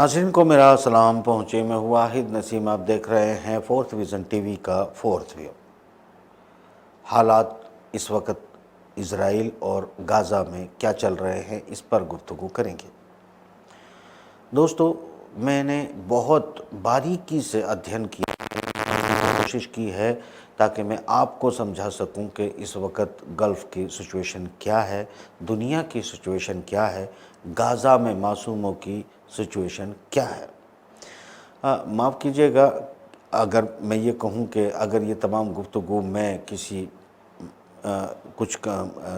नाज़रीन को मेरा सलाम पहुँचे। मैं हूँ वाहिद नसीम। आप देख रहे हैं फोर्थ विज़न टीवी का फोर्थ व्यू। हालात इस वक्त इज़राइल और गाज़ा में क्या चल रहे हैं, इस पर गुफ्तगू करेंगे। दोस्तों, मैंने बहुत बारीकी से अध्ययन किया, कोशिश की है ताकि मैं आपको समझा सकूं कि इस वक्त गल्फ़ की सिचुएशन क्या है, दुनिया की सिचुएशन क्या है, गाज़ा में मासूमों की सिचुएशन क्या है। माफ़ कीजिएगा अगर मैं ये कहूँ कि अगर ये तमाम गुफ्तगू मैं किसी कुछ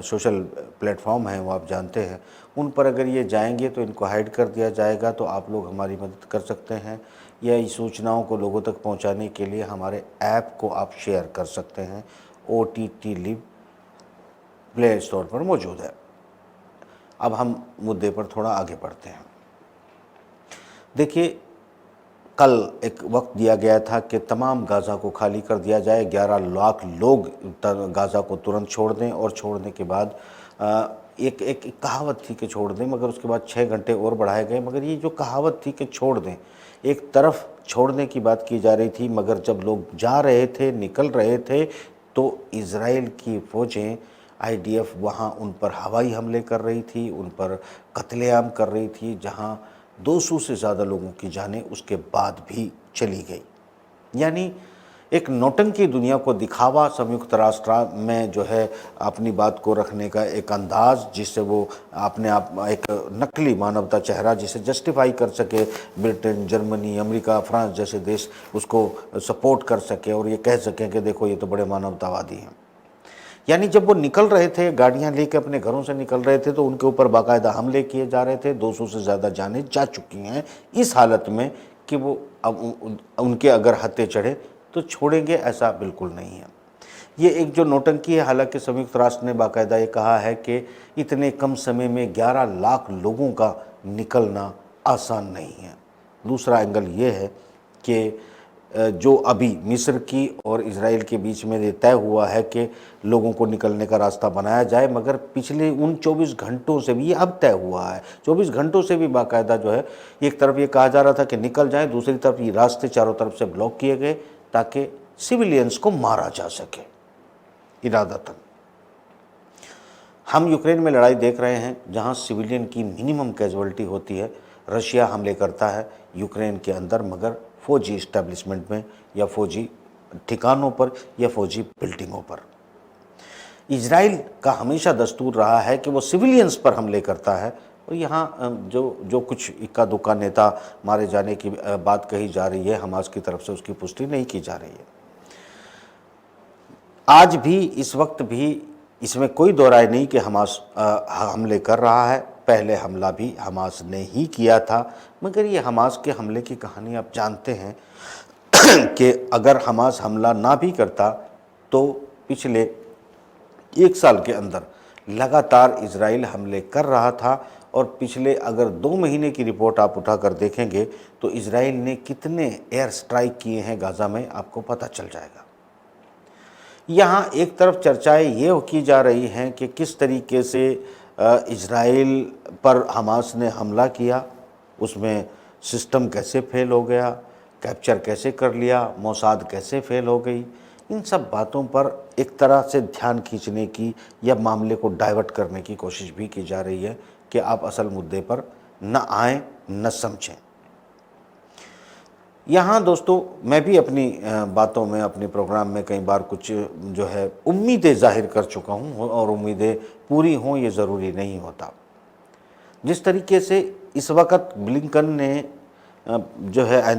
सोशल प्लेटफॉर्म हैं, वो आप जानते हैं, उन पर अगर ये जाएंगे तो इनको हाइड कर दिया जाएगा। तो आप लोग हमारी मदद कर सकते हैं, या इस सूचनाओं को लोगों तक पहुंचाने के लिए हमारे ऐप को आप शेयर कर सकते हैं। OTT लिव प्ले स्टोर पर मौजूद है। अब हम मुद्दे पर थोड़ा आगे बढ़ते हैं। देखिए, कल एक वक्त दिया गया था कि तमाम गाज़ा को खाली कर दिया जाए, 11 लाख लोग गाज़ा को तुरंत छोड़ दें, और छोड़ने के बाद एक कहावत थी कि छोड़ दें, मगर उसके बाद 6 घंटे और बढ़ाए गए। मगर ये जो कहावत थी कि छोड़ दें, एक तरफ छोड़ने की बात की जा रही थी, मगर जब लोग जा रहे थे, निकल रहे थे, तो इज़राइल की फ़ौजें IDF वहाँ उन पर हवाई हमले कर रही थी, उन पर कत्लेआम कर रही थी, जहाँ 200 से ज़्यादा लोगों की जानें उसके बाद भी चली गई। यानी एक नौटंकी दुनिया को दिखावा संयुक्त राष्ट्र में जो है अपनी बात को रखने का एक अंदाज़, जिससे वो अपने आप एक नकली मानवता चेहरा जिसे जस्टिफाई कर सके, ब्रिटेन, जर्मनी, अमेरिका, फ्रांस जैसे देश उसको सपोर्ट कर सके और ये कह सकें कि देखो ये तो बड़े मानवतावादी हैं। यानी जब वो निकल रहे थे, गाड़ियां लेके अपने घरों से निकल रहे थे, तो उनके ऊपर बाकायदा हमले किए जा रहे थे। 200 से ज़्यादा जानें जा चुकी हैं इस हालत में कि वो अब उनके अगर हत्थे चढ़े तो छोड़ेंगे, ऐसा बिल्कुल नहीं है। ये एक जो नौटंकी है, हालांकि संयुक्त राष्ट्र ने बाकायदा ये कहा है कि इतने कम समय में 11 लाख लोगों का निकलना आसान नहीं है। दूसरा एंगल ये है कि जो अभी मिस्र की और इज़राइल के बीच में ये तय हुआ है कि लोगों को निकलने का रास्ता बनाया जाए, मगर पिछले उन 24 घंटों से भी ये अब तय हुआ है, 24 घंटों से भी बाकायदा जो है, एक तरफ ये कहा जा रहा था कि निकल जाएं, दूसरी तरफ ये रास्ते चारों तरफ से ब्लॉक किए गए ताकि सिविलियंस को मारा जा सके इरादतन। हम यूक्रेन में लड़ाई देख रहे हैं जहां सिविलियन की मिनिमम कैजुअलिटी होती है। रशिया हमले करता है यूक्रेन के अंदर, मगर फौजी इस्टेब्लिशमेंट में या फौजी ठिकानों पर या फौजी बिल्डिंगों पर। इजराइल का हमेशा दस्तूर रहा है कि वो सिविलियंस पर हमले करता है, और यहाँ जो कुछ इक्का दुक्का नेता मारे जाने की बात कही जा रही है हमास की तरफ से, उसकी पुष्टि नहीं की जा रही है। आज भी इस वक्त भी इसमें कोई दो राय नहीं कि हमास हमले कर रहा है। पहले हमला भी हमास ने ही किया था, मगर ये हमास के हमले की कहानी आप जानते हैं कि अगर हमास हमला ना भी करता तो पिछले 1 साल के अंदर लगातार इजराइल हमले कर रहा था। और पिछले अगर 2 महीने की रिपोर्ट आप उठाकर देखेंगे तो इजराइल ने कितने एयर स्ट्राइक किए हैं गाज़ा में, आपको पता चल जाएगा। यहाँ एक तरफ चर्चाएं ये की जा रही हैं कि किस तरीके से इजराइल पर हमास ने हमला किया, उसमें सिस्टम कैसे फेल हो गया, कैप्चर कैसे कर लिया, मोसाद कैसे फेल हो गई। इन सब बातों पर एक तरह से ध्यान खींचने की या मामले को डाइवर्ट करने की कोशिश भी की जा रही है कि आप असल मुद्दे पर न आएं, न समझें। यहाँ दोस्तों, मैं भी अपनी बातों में, अपने प्रोग्राम में कई बार कुछ जो है उम्मीदें जाहिर कर चुका हूँ, और उम्मीदें पूरी हों ये ज़रूरी नहीं होता। जिस तरीके से इस वक्त ब्लिंकन ने जो है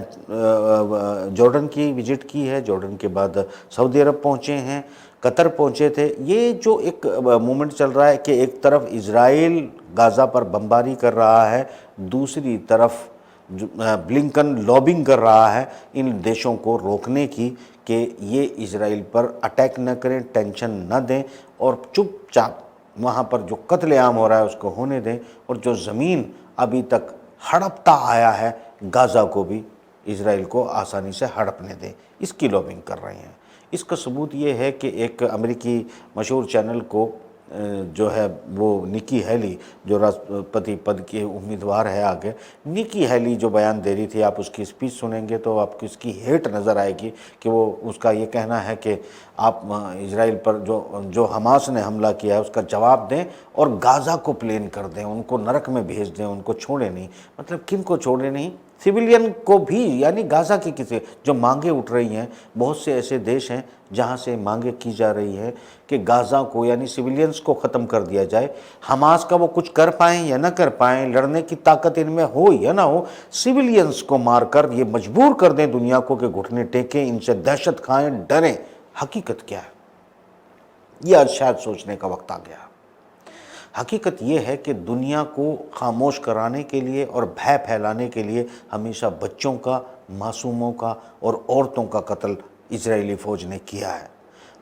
जॉर्डन की विजिट की है, जॉर्डन के बाद सऊदी अरब पहुँचे हैं, कतर पहुँचे थे। ये जो एक मूवमेंट चल रहा है कि एक तरफ इजराइल गाज़ा पर बमबारी कर रहा है, दूसरी तरफ ब्लिंकन लॉबिंग कर रहा है इन देशों को रोकने की कि ये इजराइल पर अटैक न करें, टेंशन न दें, और चुपचाप वहाँ पर जो कत्लेआम हो रहा है उसको होने दें, और जो ज़मीन अभी तक हड़पता आया है गाज़ा को भी इजराइल को आसानी से हड़पने दें। इसकी लॉबिंग कर रहे हैं। इसका सबूत ये है कि एक अमेरिकी मशहूर चैनल को जो है वो निकी हेली जो राष्ट्रपति पद के उम्मीदवार है आगे, निकी हेली जो बयान दे रही थी, आप उसकी स्पीच सुनेंगे तो आपको इसकी हेट नज़र आएगी कि वो उसका ये कहना है कि आप इजराइल पर जो हमास ने हमला किया है उसका जवाब दें और गाज़ा को प्लेन कर दें, उनको नरक में भेज दें, उनको छोड़े नहीं। मतलब किन को छोड़े नहीं? सिविलियन को भी, यानी गाज़ा की किसी जो मांगे उठ रही हैं, बहुत से ऐसे देश हैं जहां से मांगे की जा रही है कि गाज़ा को यानी सिविलियंस को ख़त्म कर दिया जाए। हमास का वो कुछ कर पाएँ या ना कर पाएँ, लड़ने की ताकत इनमें हो या ना हो, सिविलियंस को मारकर ये मजबूर कर दें दुनिया को कि घुटने टेकें, इनसे दहशत खाएं, डरें। हकीकत क्या है, ये आज शायद सोचने का वक्त आ गया। हकीकत ये है कि दुनिया को खामोश कराने के लिए और भय फैलाने के लिए हमेशा बच्चों का, मासूमों का और औरतों का कत्ल इजरायली फ़ौज ने किया है।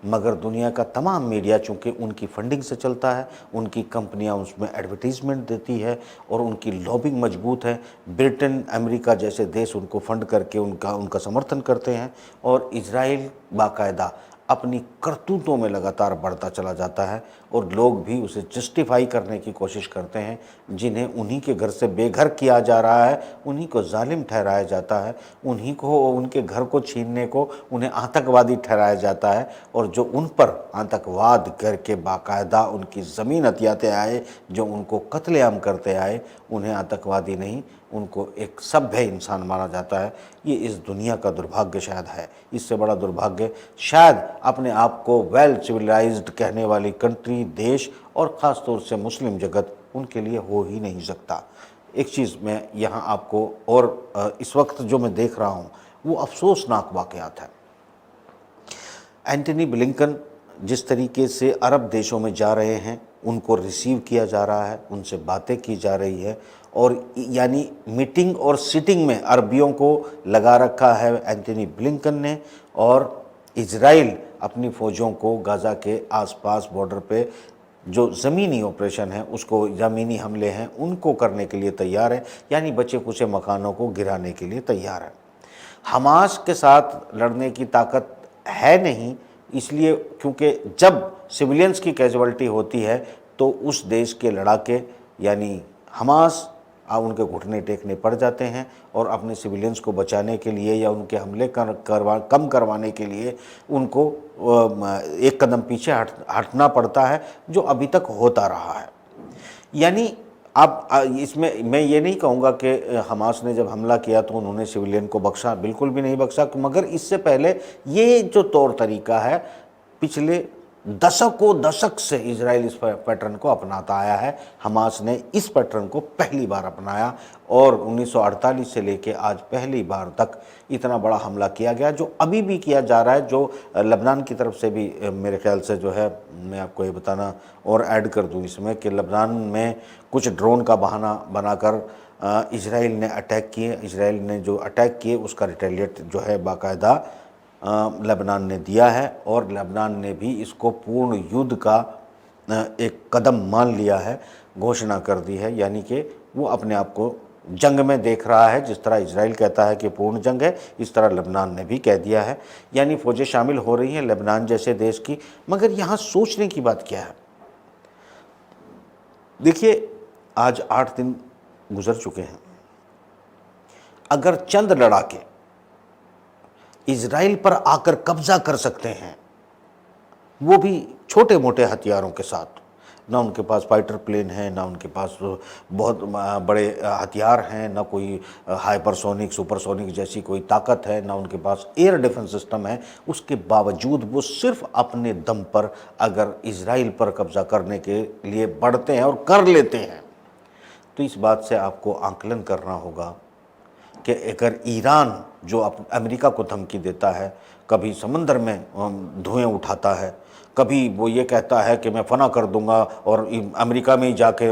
मगर दुनिया का तमाम मीडिया, चूँकि उनकी फंडिंग से चलता है, उनकी कंपनियां उसमें एडवर्टीज़मेंट देती है और उनकी लॉबिंग मजबूत है, ब्रिटेन, अमेरिका जैसे देश उनको फंड करके उनका समर्थन करते हैं और इजराइल बाकायदा अपनी करतूतों में लगातार बढ़ता चला जाता है और लोग भी उसे जस्टिफाई करने की कोशिश करते हैं। जिन्हें उन्हीं के घर से बेघर किया जा रहा है, उन्हीं को जालिम ठहराया जाता है, उन्हीं को, उनके घर को छीनने को उन्हें आतंकवादी ठहराया जाता है और जो उन पर आतंकवाद करके बाकायदा उनकी ज़मीन हथियाते आए, जो उनको कत्लेआम करते आए, उन्हें आतंकवादी नहीं, उनको एक सभ्य इंसान माना जाता है। ये इस दुनिया का दुर्भाग्य शायद है। इससे बड़ा दुर्भाग्य शायद अपने आप को वेल सिविलाइज्ड कहने वाली कंट्री, देश और ख़ास तौर से मुस्लिम जगत उनके लिए हो ही नहीं सकता। एक चीज़ मैं यहाँ आपको, और इस वक्त जो मैं देख रहा हूँ वो अफसोसनाक वाक़यात है। एंटनी ब्लिंकन जिस तरीके से अरब देशों में जा रहे हैं, उनको रिसीव किया जा रहा है, उनसे बातें की जा रही है और यानी मीटिंग और सिटिंग में अरबियों को लगा रखा है एंटनी ब्लिंकन ने। और इजराइल अपनी फ़ौजों को गाज़ा के आसपास बॉर्डर पे जो ज़मीनी ऑपरेशन है, उसको ज़मीनी हमले हैं, उनको करने के लिए तैयार है, यानी बचे कुचे मकानों को गिराने के लिए तैयार है। हमास के साथ लड़ने की ताकत है नहीं, इसलिए क्योंकि जब सिविलियंस की कैजुअल्टी होती है तो उस देश के लड़ाके यानी हमास उनके घुटने टेकने पड़ जाते हैं और अपने सिविलियंस को बचाने के लिए या उनके हमले कम करवाने के लिए उनको एक कदम पीछे हटना पड़ता है, जो अभी तक होता रहा है। यानी अब इसमें मैं ये नहीं कहूँगा कि हमास ने जब हमला किया तो उन्होंने सिविलियन को बख्शा, बिल्कुल भी नहीं बख्शा, मगर इससे पहले ये जो तौर तरीका है पिछले दशक से इजराइल इस पैटर्न को अपनाता आया है। हमास ने इस पैटर्न को पहली बार अपनाया और 1948 से लेके आज पहली बार तक इतना बड़ा हमला किया गया, जो अभी भी किया जा रहा है, जो लेबनान की तरफ से भी मेरे ख्याल से जो है, मैं आपको ये बताना और ऐड कर दूँ इसमें कि लेबनान में कुछ ड्रोन का बहाना बनाकर इजराइल ने अटैक किए। इजराइल ने जो अटैक किए उसका रिटेलिएट जो है बाकायदा लेबनान ने दिया है और लेबनान ने भी इसको पूर्ण युद्ध का एक कदम मान लिया है, घोषणा कर दी है, यानी कि वो अपने आप को जंग में देख रहा है। जिस तरह इजराइल कहता है कि पूर्ण जंग है, इस तरह लेबनान ने भी कह दिया है, यानी फ़ौजें शामिल हो रही हैं लेबनान जैसे देश की। मगर यहाँ सोचने की बात क्या है, देखिए आज 8 दिन गुजर चुके हैं। अगर चंद लड़ाके इजराइल पर आकर कब्जा कर सकते हैं, वो भी छोटे मोटे हथियारों के साथ, ना उनके पास फाइटर प्लेन है, ना उनके पास बहुत बड़े हथियार हैं, ना कोई हाइपरसोनिक सुपरसोनिक जैसी कोई ताकत है, ना उनके पास एयर डिफेंस सिस्टम है, उसके बावजूद वो सिर्फ अपने दम पर अगर इजराइल पर कब्जा करने के लिए बढ़ते हैं और कर लेते हैं, तो इस बात से आपको आकलन करना होगा कि अगर ईरान जो अमेरिका को धमकी देता है, कभी समंदर में धुएं उठाता है, कभी वो ये कहता है कि मैं फना कर दूंगा और अमेरिका में ही जाके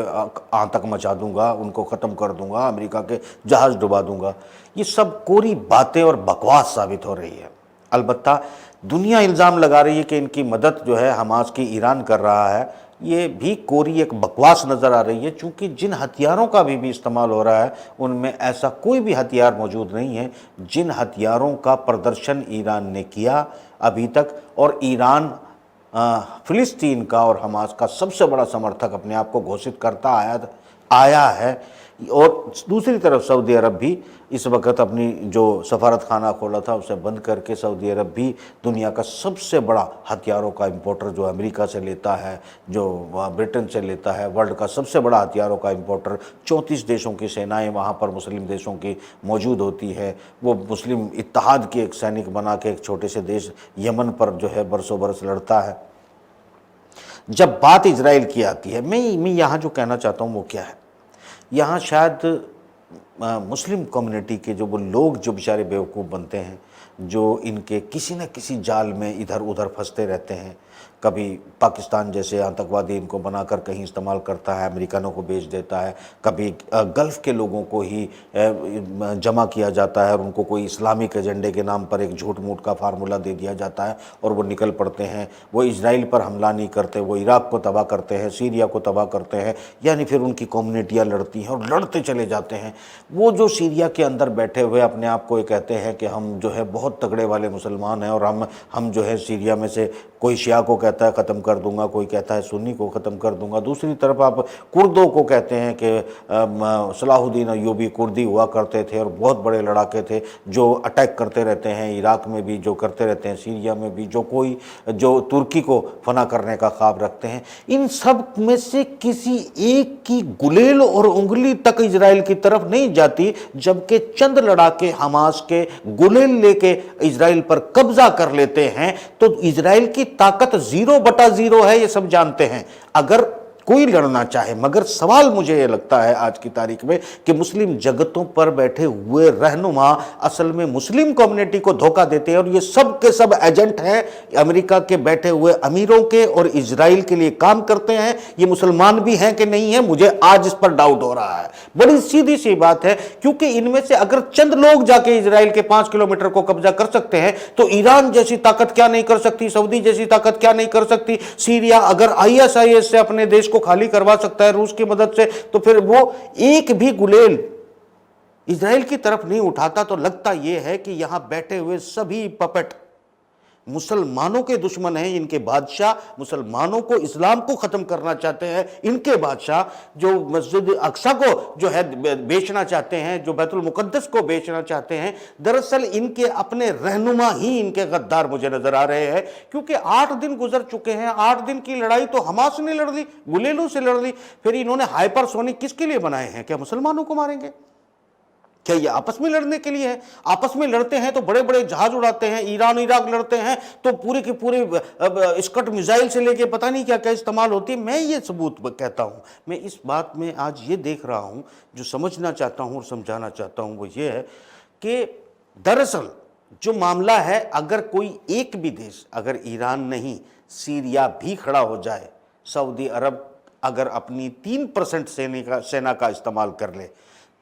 आतंक मचा दूंगा, उनको ख़त्म कर दूंगा, अमेरिका के जहाज़ डुबा दूंगा, ये सब कोरी बातें और बकवास साबित हो रही है। अलबत्ता दुनिया इल्ज़ाम लगा रही है कि इनकी मदद जो है हमास की ईरान कर रहा है, ये भी कोरी एक बकवास नज़र आ रही है, चूँकि जिन हथियारों का भी इस्तेमाल हो रहा है उनमें ऐसा कोई भी हथियार मौजूद नहीं है जिन हथियारों का प्रदर्शन ईरान ने किया अभी तक। और ईरान फिलिस्तीन का और हमास का सबसे बड़ा समर्थक अपने आप को घोषित करता आया है। और दूसरी तरफ सऊदी अरब भी इस वक्त अपनी जो सफारत खाना खोला था उसे बंद करके सऊदी अरब भी दुनिया का सबसे बड़ा हथियारों का इंपोर्टर, जो अमेरिका से लेता है, जो ब्रिटेन से लेता है, वर्ल्ड का सबसे बड़ा हथियारों का इंपोर्टर। 34 देशों की सेनाएं वहाँ पर मुस्लिम देशों की मौजूद होती है। वो मुस्लिम इत्तेहाद की एक सैनिक बना के एक छोटे से देश यमन पर जो है बरसों बरस लड़ता है। जब बात इजराइल की आती है, मैं यहाँ जो कहना चाहता हूँ वो क्या है, यहाँ शायद मुस्लिम कम्युनिटी के जो वो लोग जो बेचारे बेवकूफ़ बनते हैं, जो इनके किसी न किसी जाल में इधर उधर फंसते रहते हैं। कभी पाकिस्तान जैसे आतंकवादी इनको बनाकर कहीं इस्तेमाल करता है, अमेरिकनों को बेच देता है। कभी गल्फ़ के लोगों को ही जमा किया जाता है और उनको कोई इस्लामिक एजेंडे के नाम पर एक झूठ मूठ का फार्मूला दे दिया जाता है और वो निकल पड़ते हैं। वो इजराइल पर हमला नहीं करते, वो इराक़ को तबाह करते हैं, सीरिया को तबाह करते हैं, यानी फिर उनकी कम्युनिटियाँ लड़ती हैं और लड़ते चले जाते हैं। वो जो सीरिया के अंदर बैठे हुए अपने आप को ये कहते हैं कि हम जो है बहुत तगड़े वाले मुसलमान हैं और हम जो है सीरिया में से कोई शिया को कहता है ख़त्म कर दूंगा, कोई कहता है सुन्नी को ख़त्म कर दूंगा। दूसरी तरफ आप कुर्दों को कहते हैं कि सलाहुद्दीन अय्यूबी कुर्दी हुआ करते थे और बहुत बड़े लड़ाके थे जो अटैक करते रहते हैं, इराक़ में भी जो करते रहते हैं, सीरिया में भी जो तुर्की को फना करने का ख्वाब रखते हैं। इन सब में से किसी एक की गुलेल और उंगली तक इजराइल की तरफ नहीं जाती, जबकि चंद लड़ाके हमास के गुलेल लेके इजराइल पर कब्जा कर लेते हैं। तो इजराइल की ताकत 0/0 है, ये सब जानते हैं अगर कोई लड़ना चाहे। मगर सवाल मुझे ये लगता है आज की तारीख में कि मुस्लिम जगतों पर बैठे हुए रहनुमा असल में मुस्लिम कम्युनिटी को धोखा देते हैं और ये सब के सब एजेंट हैं अमेरिका के बैठे हुए अमीरों के और इजराइल के लिए काम करते हैं। ये मुसलमान भी हैं कि नहीं है, मुझे आज इस पर डाउट हो रहा है। बड़ी सीधी सी बात है, क्योंकि इनमें से अगर चंद लोग जाके इजराइल के 5 किलोमीटर को कब्जा कर सकते हैं तो ईरान जैसी ताकत क्या नहीं कर सकती, सऊदी जैसी ताकत क्या नहीं कर सकती। सीरिया अगर ISIS से अपने देश को खाली करवा सकता है रूस की मदद से, तो फिर वो एक भी गुलेल इजराइल की तरफ नहीं उठाता। तो लगता यह है कि यहां बैठे हुए सभी पपेट मुसलमानों के दुश्मन हैं। इनके बादशाह मुसलमानों को, इस्लाम को खत्म करना चाहते हैं। इनके बादशाह जो मस्जिद अक्सा को जो है बेचना चाहते हैं, जो बैतुल मुकद्दस को बेचना चाहते हैं, दरअसल इनके अपने रहनुमा ही इनके गद्दार मुझे नजर आ रहे हैं। क्योंकि 8 दिन गुजर चुके हैं, 8 दिन की लड़ाई तो हमास ने लड़ ली, गुलेलों से लड़ ली। फिर इन्होंने हाइपरसोनिक किसके लिए बनाए हैं? क्या मुसलमानों को मारेंगे? क्या ये आपस में लड़ने के लिए है? आपस में लड़ते हैं तो बड़े बड़े जहाज उड़ाते हैं। ईरान इराक लड़ते हैं तो पूरे के पूरे स्कट मिसाइल से लेके पता नहीं क्या क्या इस्तेमाल होती है। मैं ये सबूत कहता हूं, मैं इस बात में आज ये देख रहा हूं, जो समझना चाहता हूं और समझाना चाहता हूं वो ये है कि दरअसल जो मामला है, अगर कोई एक भी देश, अगर ईरान नहीं सीरिया भी खड़ा हो जाए, सऊदी अरब अगर अपनी 3% सेना का इस्तेमाल कर ले,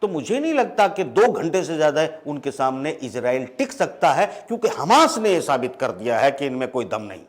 तो मुझे नहीं लगता कि 2 घंटे से ज्यादा उनके सामने इजराइल टिक सकता है। क्योंकि हमास ने यह साबित कर दिया है कि इनमें कोई दम नहीं।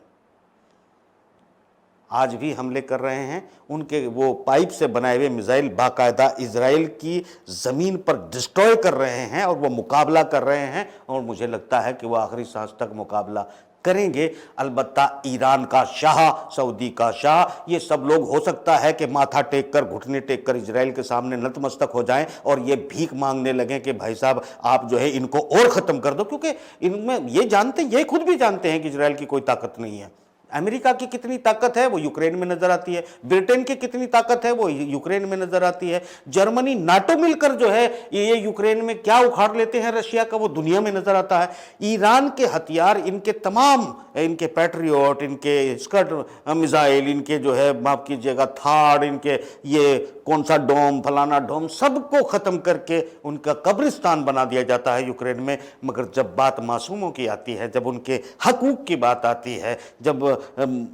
आज भी हमले कर रहे हैं, उनके वो पाइप से बनाए हुए मिसाइल बाकायदा इजराइल की जमीन पर डिस्ट्रॉय कर रहे हैं और वो मुकाबला कर रहे हैं। और मुझे लगता है कि वो आखिरी सांस तक मुकाबला करेंगे। अलबत्ता ईरान का शाह, सऊदी का शाह, ये सब लोग हो सकता है कि माथा टेक कर, घुटने टेक कर इजराइल के सामने नतमस्तक हो जाएं और ये भीख मांगने लगें कि भाई साहब आप जो है इनको और ख़त्म कर दो। क्योंकि इनमें ये खुद भी जानते हैं कि इजराइल की कोई ताकत नहीं है। अमेरिका की कितनी ताकत है वो यूक्रेन में नजर आती है, ब्रिटेन की कितनी ताकत है वो यूक्रेन में नजर आती है, जर्मनी नाटो मिलकर जो है ये यूक्रेन में क्या उखाड़ लेते हैं रशिया का वो दुनिया में नजर आता है। ईरान के हथियार, इनके तमाम, इनके पैट्रियट, इनके स्कड मिसाइल, इनके जो है माफ कीजिएगा थाड़, इनके ये कौन सा डोम, फलाना डोम, सबको खत्म करके उनका कब्रिस्तान बना दिया जाता है यूक्रेन में। मगर जब बात मासूमों की आती है, जब उनके हकूक की बात आती है, जब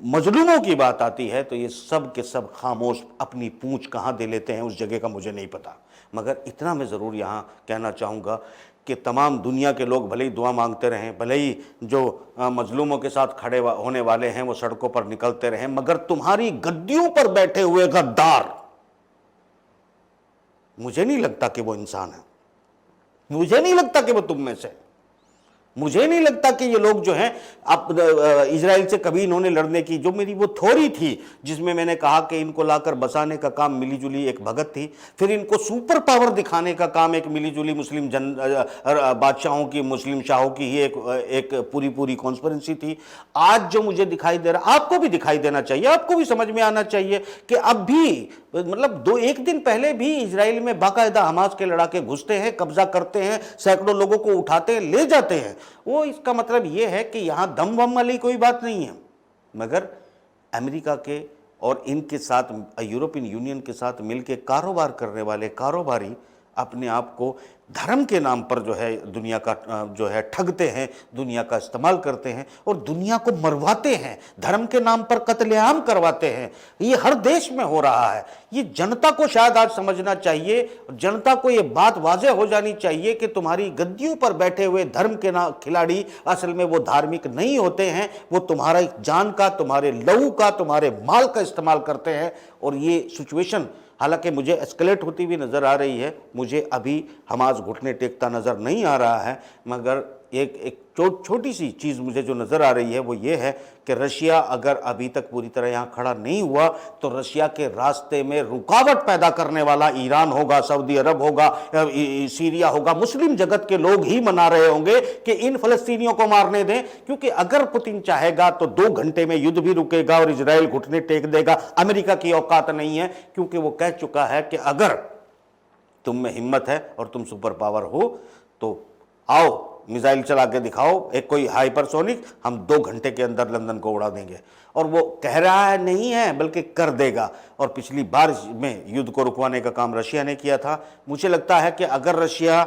मजलूमों की बात आती है, तो ये सब के सब खामोश अपनी पूंछ कहाँ दे लेते हैं उस जगह का मुझे नहीं पता। मगर इतना मैं ज़रूर यहाँ कहना चाहूँगा कि तमाम दुनिया के लोग भले ही दुआ मांगते रहें, भले ही जो मजलूमों के साथ खड़े होने वाले हैं वो सड़कों पर निकलते रहें, मगर तुम्हारी गद्दियों पर बैठे हुए गद्दार, मुझे नहीं लगता कि वो इंसान है, मुझे नहीं लगता कि वो तुम में से। मुझे नहीं लगता कि ये लोग जो हैं अब इजराइल से कभी इन्होंने लड़ने की, जो मेरी वो थ्योरी थी जिसमें मैंने कहा कि इनको लाकर बसाने का काम मिलीजुली एक भगत थी, फिर इनको सुपर पावर दिखाने का काम एक मिलीजुली मुस्लिम बादशाहों की, मुस्लिम शाहों की ही एक पूरी पूरी कॉन्स्पिरेसी थी। आज जो मुझे दिखाई दे रहा, आपको भी दिखाई देना चाहिए, आपको भी समझ में आना चाहिए कि अब भी मतलब एक दिन पहले भी इजराइल में बाकायदा हमास के लड़ाके घुसते हैं, कब्जा करते हैं, सैकड़ों लोगों को उठाते हैं, ले जाते हैं। वो इसका मतलब यह है कि यहां दम वम वाली कोई बात नहीं है, मगर अमेरिका के और इनके साथ यूरोपियन यूनियन के साथ मिलकर कारोबार करने वाले कारोबारी अपने आप को धर्म के नाम पर जो है दुनिया का जो है ठगते हैं, दुनिया का इस्तेमाल करते हैं और दुनिया को मरवाते हैं, धर्म के नाम पर कत्लेआम करवाते हैं। ये हर देश में हो रहा है। ये जनता को शायद आज समझना चाहिए, जनता को ये बात वाज़ेह हो जानी चाहिए कि तुम्हारी गद्दियों पर बैठे हुए धर्म के खिलाड़ी असल में वो धार्मिक नहीं होते हैं, वो तुम्हारा जान का, तुम्हारे लहू का, तुम्हारे माल का इस्तेमाल करते हैं। और ये सिचुएशन हालांकि मुझे एस्केलेट होती हुई नज़र आ रही है, मुझे अभी हमास घुटने टेकता नज़र नहीं आ रहा है, मगर एक छोटी सी चीज़ मुझे जो नज़र आ रही है वो ये है कि रशिया अगर अभी तक पूरी तरह यहाँ खड़ा नहीं हुआ तो रशिया के रास्ते में रुकावट पैदा करने वाला ईरान होगा, सऊदी अरब होगा, सीरिया होगा। मुस्लिम जगत के लोग ही मना रहे होंगे कि इन फलस्तीनियों को मारने दें, क्योंकि अगर पुतिन चाहेगा तो 2 घंटे में युद्ध भी रुकेगा और इजराइल घुटने टेक देगा। अमेरिका की औकात नहीं है, क्योंकि वो कह चुका है कि अगर तुम में हिम्मत है और तुम सुपर पावर हो तो आओ, मिसाइल चला के दिखाओ, एक कोई हाइपरसोनिक, हम 2 घंटे के अंदर लंदन को उड़ा देंगे। और वो कह रहा है नहीं है, बल्कि कर देगा। और पिछली बार में युद्ध को रुकवाने का काम रशिया ने किया था। मुझे लगता है कि अगर रशिया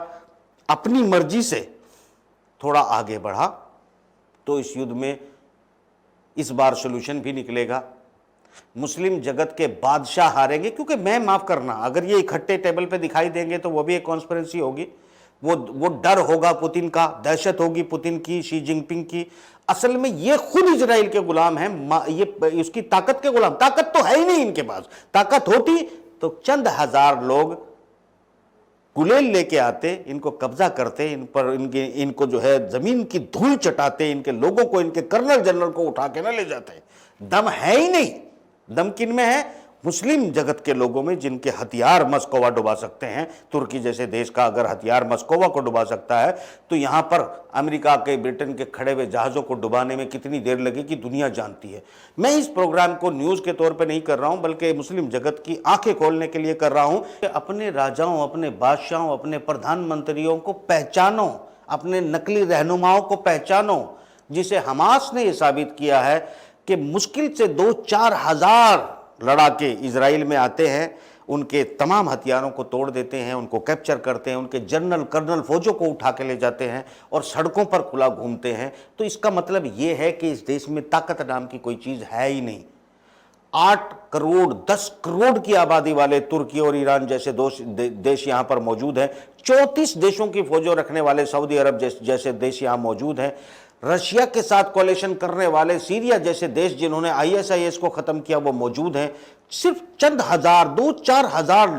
अपनी मर्जी से थोड़ा आगे बढ़ा तो इस युद्ध में इस बार सोल्यूशन भी निकलेगा। मुस्लिम जगत के बादशाह हारेंगे, क्योंकि मैं माफ करना, अगर ये इकट्ठे टेबल पे दिखाई देंगे तो वो भी एक कॉन्स्पिरेसी होगी। वो डर होगा पुतिन का, दहशत होगी पुतिन की, शी जिनपिंग की। असल में ये खुद इजराइल के गुलाम हैं, ये उसकी ताकत के गुलाम। ताकत तो है ही नहीं इनके पास। ताकत होती तो चंद हजार लोग गुलेल लेके आते, इनको कब्जा करते, इन पर इनको जो है जमीन की धूल चटाते, इनके लोगों को, इनके कर्नल जनरल को उठा के ना ले जाते। दम है ही नहीं। दम किन में है? मुस्लिम जगत के लोगों में, जिनके हथियार मस्कोवा डुबा सकते हैं। तुर्की जैसे देश का अगर हथियार मस्कोवा को डुबा सकता है तो यहां पर अमेरिका के, ब्रिटेन के खड़े हुए जहाज़ों को डुबाने में कितनी देर लगेगी दुनिया जानती है। मैं इस प्रोग्राम को न्यूज़ के तौर पे नहीं कर रहा हूं, बल्कि मुस्लिम जगत की आंखें खोलने के लिए कर रहा हूं कि अपने राजाओं, अपने बादशाहों, अपने प्रधानमंत्रियों को पहचानो, अपने नकली रहनुमाओं को पहचानो। जिसे हमास ने यह साबित किया है कि मुश्किल से 2-4 हज़ार लड़ाके इजराइल में आते हैं, उनके तमाम हथियारों को तोड़ देते हैं, उनको कैप्चर करते हैं, उनके जनरल कर्नल फौजों को उठा के ले जाते हैं और सड़कों पर खुला घूमते हैं। तो इसका मतलब ये है कि इस देश में ताकत नाम की कोई चीज़ है ही नहीं। 8 करोड़ 10 करोड़ की आबादी वाले तुर्की और ईरान जैसे देश यहाँ पर मौजूद हैं। 34 देशों की फौजों रखने वाले सऊदी अरब जैसे देश यहाँ मौजूद हैं। रशिया के साथ कोalition करने वाले सीरिया जैसे देश, जिन्होंने ISIS को ख़त्म किया, वो मौजूद हैं। सिर्फ चंद हजार, 2-4 हजार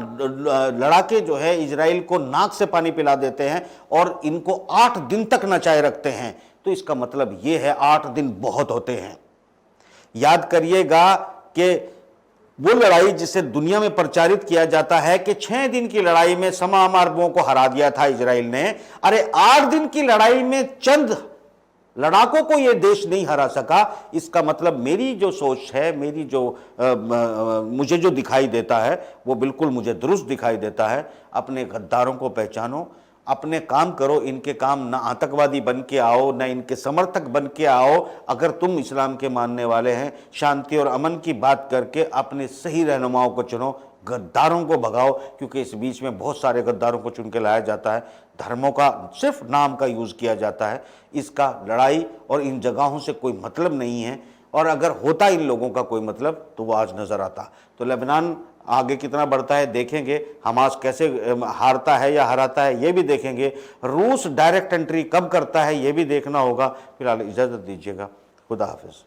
लड़ाके जो है इजराइल को नाक से पानी पिला देते हैं और इनको 8 दिन तक नचाए रखते हैं। तो इसका मतलब ये है 8 दिन बहुत होते हैं। याद करिएगा कि वो लड़ाई जिसे दुनिया में प्रचारित किया जाता है कि 6 दिन की लड़ाई में तमाम अरबों को हरा दिया था इजराइल ने, अरे 8 दिन की लड़ाई में चंद लड़ाकों को यह देश नहीं हरा सका। इसका मतलब मेरी जो सोच है, मेरी जो मुझे जो दिखाई देता है वो बिल्कुल मुझे दुरुस्त दिखाई देता है। अपने गद्दारों को पहचानो, अपने काम करो। इनके काम ना आतंकवादी बन के आओ, ना इनके समर्थक बन के आओ। अगर तुम इस्लाम के मानने वाले हैं, शांति और अमन की बात करके अपने सही रहनुमाओं को चुनो, गद्दारों को भगाओ, क्योंकि इस बीच में बहुत सारे गद्दारों को चुन के लाया जाता है। धर्मों का सिर्फ नाम का यूज़ किया जाता है। इसका लड़ाई और इन जगहों से कोई मतलब नहीं है, और अगर होता इन लोगों का कोई मतलब तो वो आज नज़र आता। तो लेबनान आगे कितना बढ़ता है देखेंगे, हमास कैसे हारता है या हराता है ये भी देखेंगे, रूस डायरेक्ट एंट्री कब करता है ये भी देखना होगा। फिलहाल इजाज़त दीजिएगा, खुदा हाफिज़।